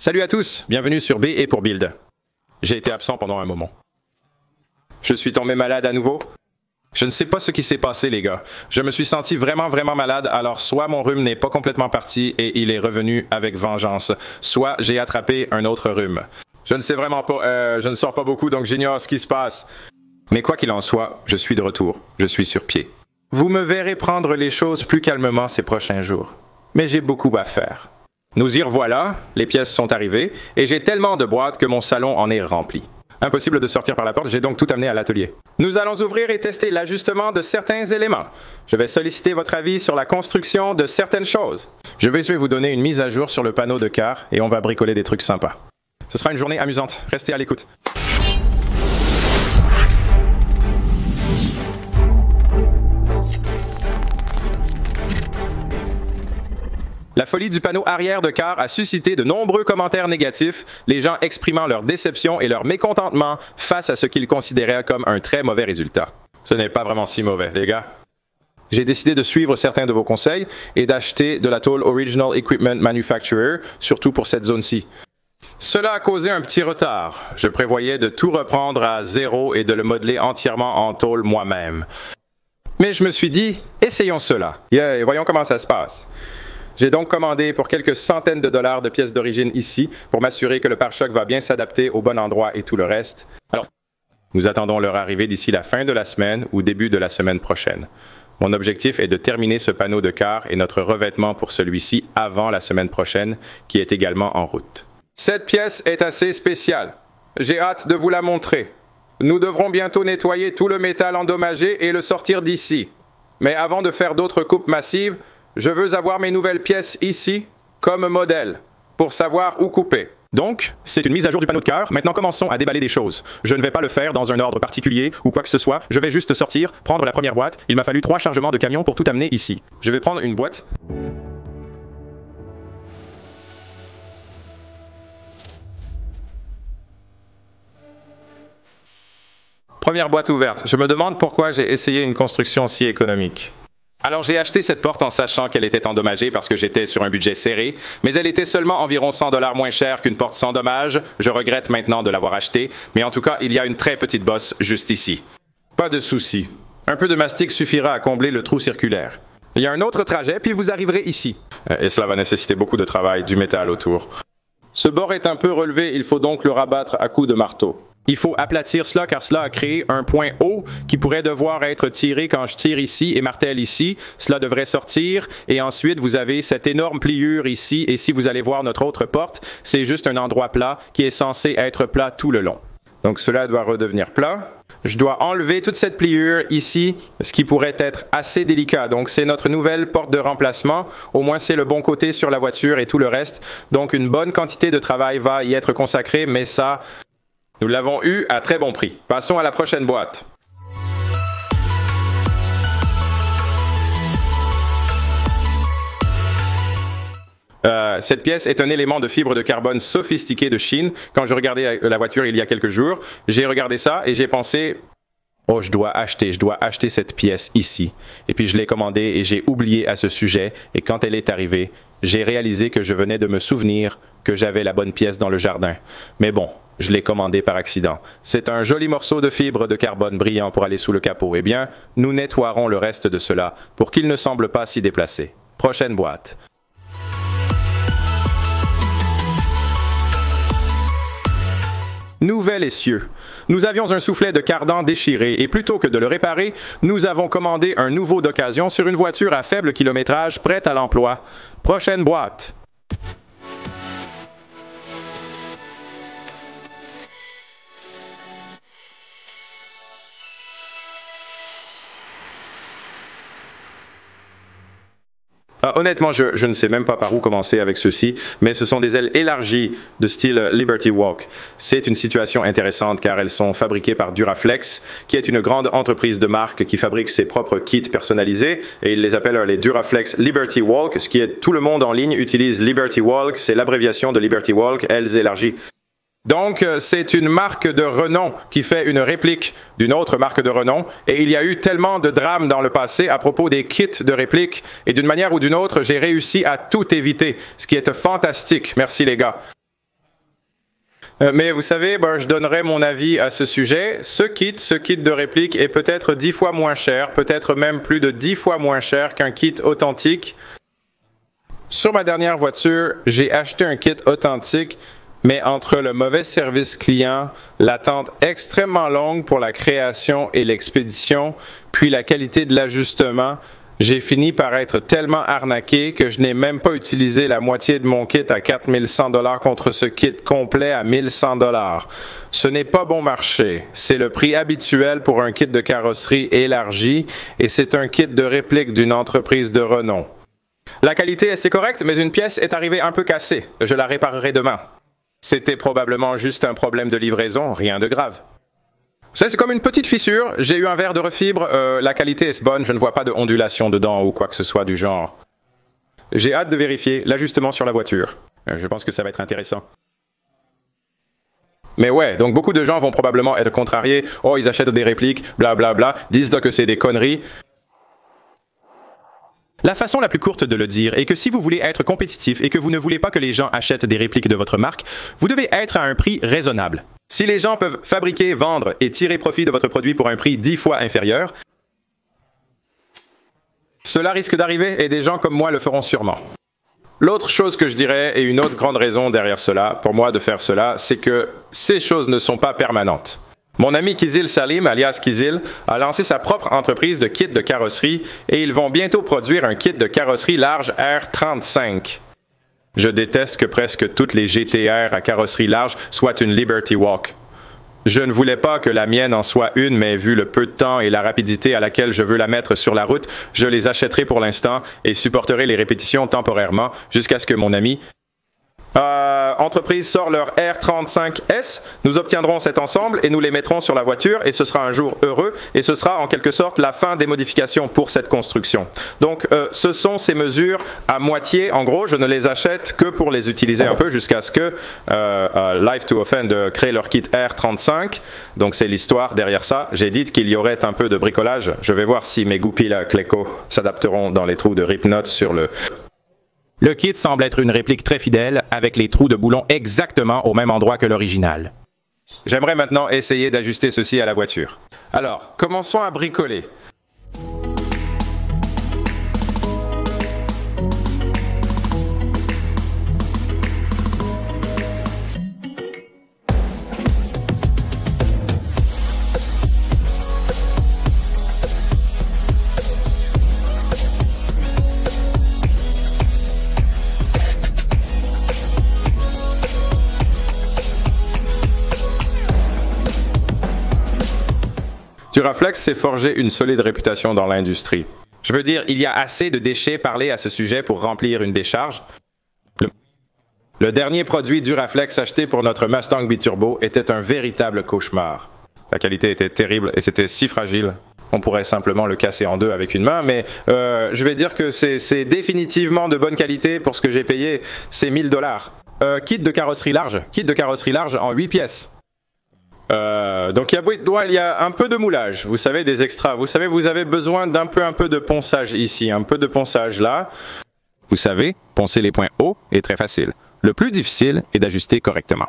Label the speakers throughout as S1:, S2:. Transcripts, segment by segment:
S1: Salut à tous, bienvenue sur B et pour Build. J'ai été absent pendant un moment. Je suis tombé malade à nouveau. Je ne sais pas ce qui s'est passé les gars. Je me suis senti vraiment malade, alors soit mon rhume n'est pas complètement parti et il est revenu avec vengeance, soit j'ai attrapé un autre rhume. Je ne sais vraiment pas, je ne sors pas beaucoup donc j'ignore ce qui se passe. Mais quoi qu'il en soit, je suis de retour, je suis sur pied. Vous me verrez prendre les choses plus calmement ces prochains jours. Mais j'ai beaucoup à faire. Nous y revoilà, les pièces sont arrivées, et j'ai tellement de boîtes que mon salon en est rempli. Impossible de sortir par la porte, j'ai donc tout amené à l'atelier. Nous allons ouvrir et tester l'ajustement de certains éléments. Je vais solliciter votre avis sur la construction de certaines choses. Je vais essayer de vous donner une mise à jour sur le panneau de car, et on va bricoler des trucs sympas. Ce sera une journée amusante, restez à l'écoute. La folie du panneau arrière de car a suscité de nombreux commentaires négatifs, les gens exprimant leur déception et leur mécontentement face à ce qu'ils considéraient comme un très mauvais résultat. Ce n'est pas vraiment si mauvais, les gars. J'ai décidé de suivre certains de vos conseils et d'acheter de la tôle Original Equipment Manufacturer, surtout pour cette zone-ci. Cela a causé un petit retard. Je prévoyais de tout reprendre à zéro et de le modeler entièrement en tôle moi-même. Mais je me suis dit, essayons cela. Yeah, voyons comment ça se passe. J'ai donc commandé pour quelques centaines de dollars de pièces d'origine ici pour m'assurer que le pare-choc va bien s'adapter au bon endroit et tout le reste. Alors, nous attendons leur arrivée d'ici la fin de la semaine ou début de la semaine prochaine. Mon objectif est de terminer ce panneau de car et notre revêtement pour celui-ci avant la semaine prochaine, qui est également en route. Cette pièce est assez spéciale. J'ai hâte de vous la montrer. Nous devrons bientôt nettoyer tout le métal endommagé et le sortir d'ici. Mais avant de faire d'autres coupes massives, je veux avoir mes nouvelles pièces ici, comme modèle, pour savoir où couper. Donc, c'est une mise à jour du panneau de car. Maintenant, commençons à déballer des choses. Je ne vais pas le faire dans un ordre particulier ou quoi que ce soit. Je vais juste sortir, prendre la première boîte. Il m'a fallu 3 chargements de camion pour tout amener ici. Je vais prendre une boîte. Première boîte ouverte. Je me demande pourquoi j'ai essayé une construction si économique. Alors j'ai acheté cette porte en sachant qu'elle était endommagée parce que j'étais sur un budget serré, mais elle était seulement environ 100 $ moins chère qu'une porte sans dommage. Je regrette maintenant de l'avoir achetée, mais en tout cas, il y a une très petite bosse juste ici. Pas de souci. Un peu de mastic suffira à combler le trou circulaire. Il y a un autre trajet, puis vous arriverez ici. Et cela va nécessiter beaucoup de travail, du métal autour. Ce bord est un peu relevé, il faut donc le rabattre à coups de marteau. Il faut aplatir cela car cela a créé un point haut qui pourrait devoir être tiré quand je tire ici et martèle ici. Cela devrait sortir et ensuite vous avez cette énorme pliure ici et si vous allez voir notre autre porte, c'est juste un endroit plat qui est censé être plat tout le long. Donc cela doit redevenir plat. Je dois enlever toute cette pliure ici, ce qui pourrait être assez délicat. Donc c'est notre nouvelle porte de remplacement. Au moins c'est le bon côté sur la voiture et tout le reste. Donc une bonne quantité de travail va y être consacrée, mais ça... Nous l'avons eu à très bon prix. Passons à la prochaine boîte. Cette pièce est un élément de fibre de carbone sophistiqué de Chine. Quand je regardais la voiture il y a quelques jours, j'ai regardé ça et j'ai pensé... Oh, je dois acheter cette pièce ici. Et puis je l'ai commandée et j'ai oublié à ce sujet. Et quand elle est arrivée, j'ai réalisé que je venais de me souvenir que j'avais la bonne pièce dans le jardin. Mais bon, je l'ai commandé par accident. C'est un joli morceau de fibre de carbone brillant pour aller sous le capot. Eh bien, nous nettoierons le reste de cela pour qu'il ne semble pas s'y déplacer. Prochaine boîte. Nouvel essieu. Nous avions un soufflet de cardan déchiré et plutôt que de le réparer, nous avons commandé un nouveau d'occasion sur une voiture à faible kilométrage prête à l'emploi. Prochaine boîte. Honnêtement, je ne sais même pas par où commencer avec ceci, mais ce sont des ailes élargies de style Liberty Walk. C'est une situation intéressante car elles sont fabriquées par Duraflex, qui est une grande entreprise de marque qui fabrique ses propres kits personnalisés, et ils les appellent les Duraflex Liberty Walk, ce qui est tout le monde en ligne utilise Liberty Walk, c'est l'abréviation de Liberty Walk, ailes élargies. Donc, c'est une marque de renom qui fait une réplique d'une autre marque de renom. Et il y a eu tellement de drames dans le passé à propos des kits de réplique. Et d'une manière ou d'une autre, j'ai réussi à tout éviter, ce qui est fantastique. Merci les gars. Mais vous savez, je donnerai mon avis à ce sujet. Ce kit de réplique est peut-être 10 fois moins cher, peut-être même plus de 10 fois moins cher qu'un kit authentique. Sur ma dernière voiture, j'ai acheté un kit authentique, mais entre le mauvais service client, l'attente extrêmement longue pour la création et l'expédition, puis la qualité de l'ajustement, j'ai fini par être tellement arnaqué que je n'ai même pas utilisé la moitié de mon kit à 4100 $ contre ce kit complet à 1100 $. Ce n'est pas bon marché. C'est le prix habituel pour un kit de carrosserie élargi et c'est un kit de réplique d'une entreprise de renom. La qualité est assez correcte, mais une pièce est arrivée un peu cassée. Je la réparerai demain. C'était probablement juste un problème de livraison, rien de grave. C'est comme une petite fissure, j'ai eu un verre de refibre, la qualité est bonne, je ne vois pas de ondulation dedans ou quoi que ce soit du genre. J'ai hâte de vérifier l'ajustement sur la voiture. Je pense que ça va être intéressant. Mais ouais, donc beaucoup de gens vont probablement être contrariés. Oh, ils achètent des répliques, blablabla, disent que c'est des conneries. La façon la plus courte de le dire est que si vous voulez être compétitif et que vous ne voulez pas que les gens achètent des répliques de votre marque, vous devez être à un prix raisonnable. Si les gens peuvent fabriquer, vendre et tirer profit de votre produit pour un prix 10 fois inférieur, cela risque d'arriver et des gens comme moi le feront sûrement. L'autre chose que je dirais, et une autre grande raison derrière cela, pour moi de faire cela, c'est que ces choses ne sont pas permanentes. Mon ami Kizil Salim, alias Kizil, a lancé sa propre entreprise de kits de carrosserie et ils vont bientôt produire un kit de carrosserie large R35. Je déteste que presque toutes les GTR à carrosserie large soient une Liberty Walk. Je ne voulais pas que la mienne en soit une, mais vu le peu de temps et la rapidité à laquelle je veux la mettre sur la route, je les achèterai pour l'instant et supporterai les répétitions temporairement jusqu'à ce que mon ami entreprise sort leur R35S, nous obtiendrons cet ensemble et nous les mettrons sur la voiture et ce sera un jour heureux et ce sera en quelque sorte la fin des modifications pour cette construction. Donc ce sont ces mesures à moitié, en gros je ne les achète que pour les utiliser un peu jusqu'à ce que Live to Offend crée leur kit R35, donc c'est l'histoire derrière ça. J'ai dit qu'il y aurait un peu de bricolage, je vais voir si mes goupilles à Cléco s'adapteront dans les trous de Ripnot sur le...
S2: Le kit semble être une réplique très fidèle, avec les trous de boulon exactement au même endroit que l'original.
S1: J'aimerais maintenant essayer d'ajuster ceci à la voiture. Alors, commençons à bricoler. Duraflex s'est forgé une solide réputation dans l'industrie. Je veux dire, il y a assez de déchets parlés à ce sujet pour remplir une décharge. Le dernier produit Duraflex acheté pour notre Mustang Biturbo était un véritable cauchemar. La qualité était terrible et c'était si fragile. On pourrait simplement le casser en deux avec une main, mais je vais dire que c'est définitivement de bonne qualité pour ce que j'ai payé. C'est 1000 $. Kit de carrosserie large en 8 pièces. Donc il y a un peu de moulage, vous savez, des extras. Vous savez, vous avez besoin d'un peu de ponçage ici, un peu de ponçage là.
S2: Vous savez, poncer les points hauts est très facile. Le plus difficile est d'ajuster correctement.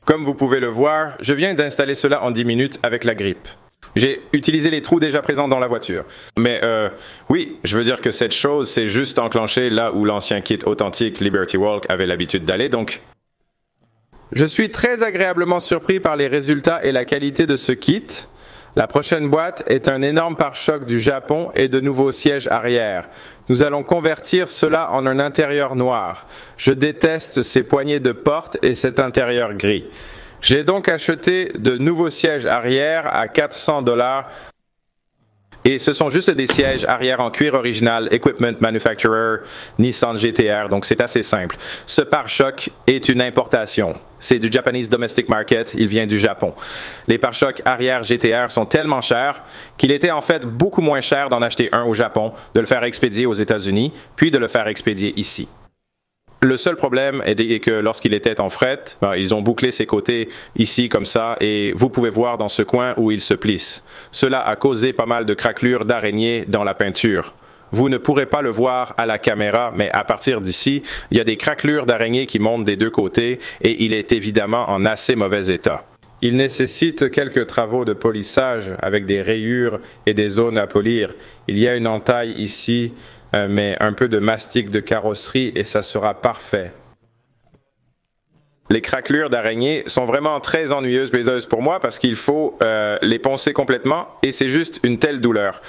S1: Comme vous pouvez le voir, je viens d'installer cela en 10 minutes avec la grippe. J'ai utilisé les trous déjà présents dans la voiture. Mais oui, je veux dire que cette chose s'est juste enclenchée là où l'ancien kit authentique Liberty Walk avait l'habitude d'aller, donc... Je suis très agréablement surpris par les résultats et la qualité de ce kit. La prochaine boîte est un énorme pare-choc du Japon et de nouveaux sièges arrière. Nous allons convertir cela en un intérieur noir. Je déteste ces poignées de porte et cet intérieur gris. J'ai donc acheté de nouveaux sièges arrière à 400 $. Et ce sont juste des sièges arrière en cuir original, Equipment Manufacturer, Nissan GTR, donc c'est assez simple. Ce pare-choc est une importation. C'est du Japanese Domestic Market, il vient du Japon. Les pare-chocs arrière GTR sont tellement chers qu'il était en fait beaucoup moins cher d'en acheter un au Japon, de le faire expédier aux États-Unis, puis de le faire expédier ici. Le seul problème est que lorsqu'il était en fret, ils ont bouclé ses côtés ici comme ça et vous pouvez voir dans ce coin où il se plisse. Cela a causé pas mal de craquelures d'araignées dans la peinture. Vous ne pourrez pas le voir à la caméra, mais à partir d'ici, il y a des craquelures d'araignées qui montent des deux côtés et il est évidemment en assez mauvais état. Il nécessite quelques travaux de polissage avec des rayures et des zones à polir. Il y a une entaille ici, mais un peu de mastic de carrosserie et ça sera parfait. Les craquelures d'araignées sont vraiment très ennuyeuses, baiseuses pour moi parce qu'il faut les poncer complètement et c'est juste une telle douleur.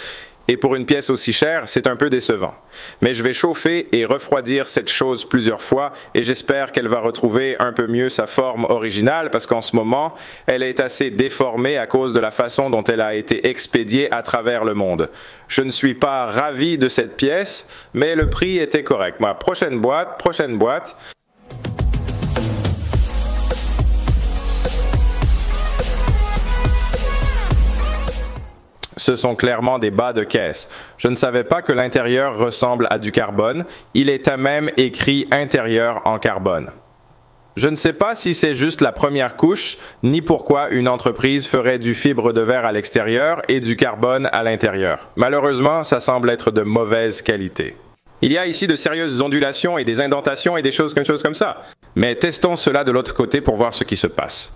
S1: Et pour une pièce aussi chère, c'est un peu décevant. Mais je vais chauffer et refroidir cette chose plusieurs fois et j'espère qu'elle va retrouver un peu mieux sa forme originale parce qu'en ce moment, elle est assez déformée à cause de la façon dont elle a été expédiée à travers le monde. Je ne suis pas ravi de cette pièce, mais le prix était correct. Prochaine boîte. Ce sont clairement des bas de caisse. Je ne savais pas que l'intérieur ressemble à du carbone. Il est même écrit intérieur en carbone. Je ne sais pas si c'est juste la première couche, ni pourquoi une entreprise ferait du fibre de verre à l'extérieur et du carbone à l'intérieur. Malheureusement, ça semble être de mauvaise qualité. Il y a ici de sérieuses ondulations et des indentations et des choses comme ça. Mais testons cela de l'autre côté pour voir ce qui se passe.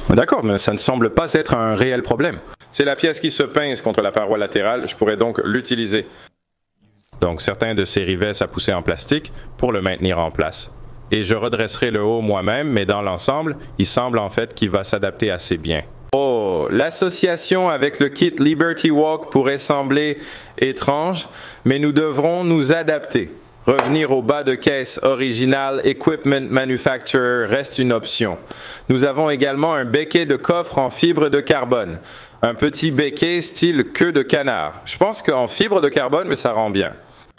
S1: D'accord, mais ça ne semble pas être un réel problème. C'est la pièce qui se pince contre la paroi latérale, je pourrais donc l'utiliser. Donc certains de ces rivets à pousser en plastique pour le maintenir en place. Et je redresserai le haut moi-même, mais dans l'ensemble, il semble en fait qu'il va s'adapter assez bien. Oh, l'association avec le kit Liberty Walk pourrait sembler étrange, mais nous devrons nous adapter. Revenir au bas de caisse original Equipment Manufacturer reste une option. Nous avons également un béquet de coffre en fibre de carbone. Un petit béquet style queue de canard. Je pense qu'en fibre de carbone, mais ça rend bien.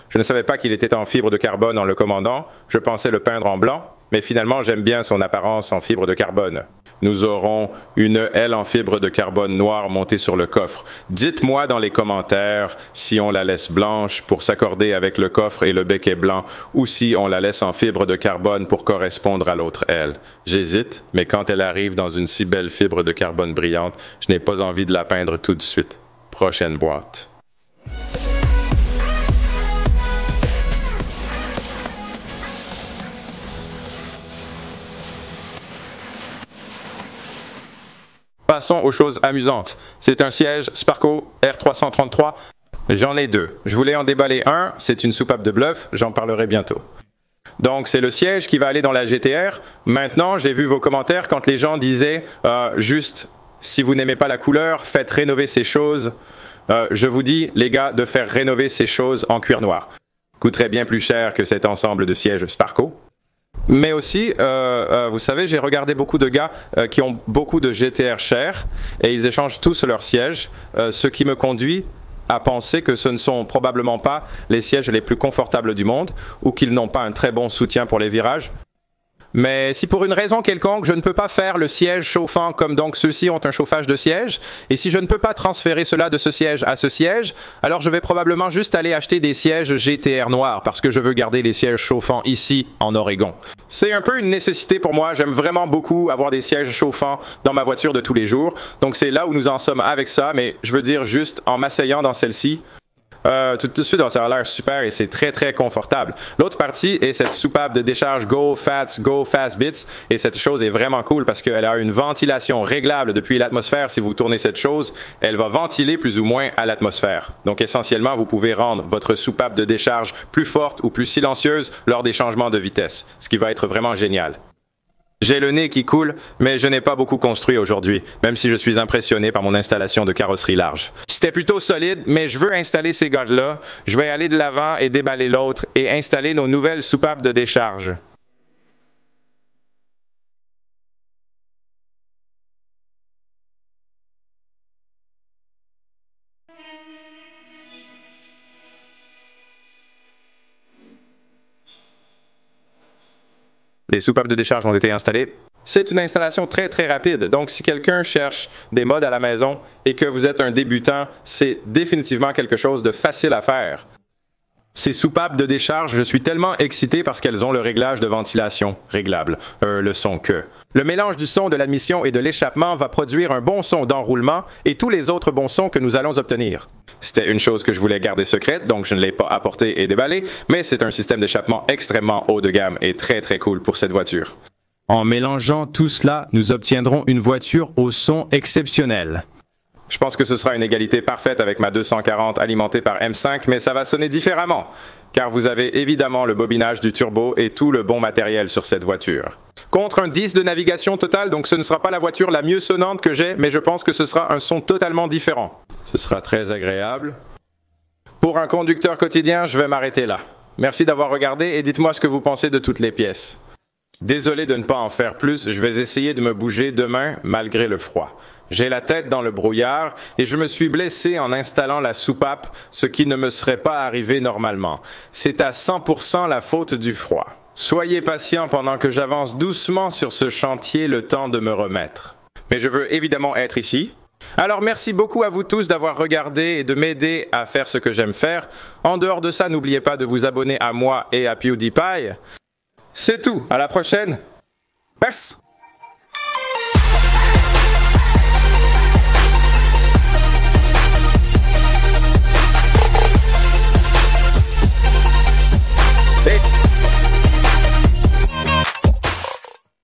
S1: Je ne savais pas qu'il était en fibre de carbone en le commandant. Je pensais le peindre en blanc, mais finalement j'aime bien son apparence en fibre de carbone. Nous aurons une aile en fibre de carbone noire montée sur le coffre. Dites-moi dans les commentaires si on la laisse blanche pour s'accorder avec le coffre et le béquet blanc ou si on la laisse en fibre de carbone pour correspondre à l'autre aile. J'hésite, mais quand elle arrive dans une si belle fibre de carbone brillante, je n'ai pas envie de la peindre tout de suite. Prochaine boîte. Passons aux choses amusantes. C'est un siège Sparco R333. J'en ai deux. Je voulais en déballer un. C'est une soupape de bluff. J'en parlerai bientôt. Donc, c'est le siège qui va aller dans la GTR. Maintenant, j'ai vu vos commentaires quand les gens disaient juste, si vous n'aimez pas la couleur, faites rénover ces choses. Je vous dis, les gars, de faire rénover ces choses en cuir noir. Coûterait bien plus cher que cet ensemble de sièges Sparco. Mais aussi, vous savez, j'ai regardé beaucoup de gars qui ont beaucoup de GTR chers et ils échangent tous leurs sièges, ce qui me conduit à penser que ce ne sont probablement pas les sièges les plus confortables du monde ou qu'ils n'ont pas un très bon soutien pour les virages. Mais si pour une raison quelconque, je ne peux pas faire le siège chauffant comme donc ceux-ci ont un chauffage de siège, et si je ne peux pas transférer cela de ce siège à ce siège, alors je vais probablement juste aller acheter des sièges GTR noirs parce que je veux garder les sièges chauffants ici en Oregon. C'est un peu une nécessité pour moi, j'aime vraiment beaucoup avoir des sièges chauffants dans ma voiture de tous les jours, donc c'est là où nous en sommes avec ça, mais je veux dire juste en m'asseyant dans celle-ci, tout de suite, ça a l'air super et c'est très très confortable. L'autre partie est cette soupape de décharge Go Fast Bits et cette chose est vraiment cool parce qu'elle a une ventilation réglable depuis l'atmosphère. Si vous tournez cette chose, elle va ventiler plus ou moins à l'atmosphère. Donc essentiellement, vous pouvez rendre votre soupape de décharge plus forte ou plus silencieuse lors des changements de vitesse, ce qui va être vraiment génial. J'ai le nez qui coule, mais je n'ai pas beaucoup construit aujourd'hui, même si je suis impressionné par mon installation de carrosserie large. C'était plutôt solide, mais je veux installer ces gars-là. Je vais aller de l'avant et déballer l'autre et installer nos nouvelles soupapes de décharge. Les soupapes de décharge ont été installées. C'est une installation très très rapide, donc si quelqu'un cherche des mods à la maison et que vous êtes un débutant, c'est définitivement quelque chose de facile à faire. Ces soupapes de décharge, je suis tellement excité parce qu'elles ont le réglage de ventilation réglable. Le son que. Le mélange du son de l'admission et de l'échappement va produire un bon son d'enroulement et tous les autres bons sons que nous allons obtenir. C'était une chose que je voulais garder secrète, donc je ne l'ai pas apporté et déballé, mais c'est un système d'échappement extrêmement haut de gamme et très très cool pour cette voiture.
S2: En mélangeant tout cela, nous obtiendrons une voiture au son exceptionnel.
S1: Je pense que ce sera une égalité parfaite avec ma 240 alimentée par M5, mais ça va sonner différemment, car vous avez évidemment le bobinage du turbo et tout le bon matériel sur cette voiture. Contre un 10 de navigation totale, donc ce ne sera pas la voiture la mieux sonnante que j'ai, mais je pense que ce sera un son totalement différent. Ce sera très agréable. Pour un conducteur quotidien, je vais m'arrêter là. Merci d'avoir regardé et dites-moi ce que vous pensez de toutes les pièces. Désolé de ne pas en faire plus, je vais essayer de me bouger demain malgré le froid. J'ai la tête dans le brouillard et je me suis blessé en installant la soupape, ce qui ne me serait pas arrivé normalement. C'est à 100% la faute du froid. Soyez patient pendant que j'avance doucement sur ce chantier le temps de me remettre. Mais je veux évidemment être ici. Alors merci beaucoup à vous tous d'avoir regardé et de m'aider à faire ce que j'aime faire. En dehors de ça, n'oubliez pas de vous abonner à moi et à PewDiePie. C'est tout, à la prochaine. Peace. Hey.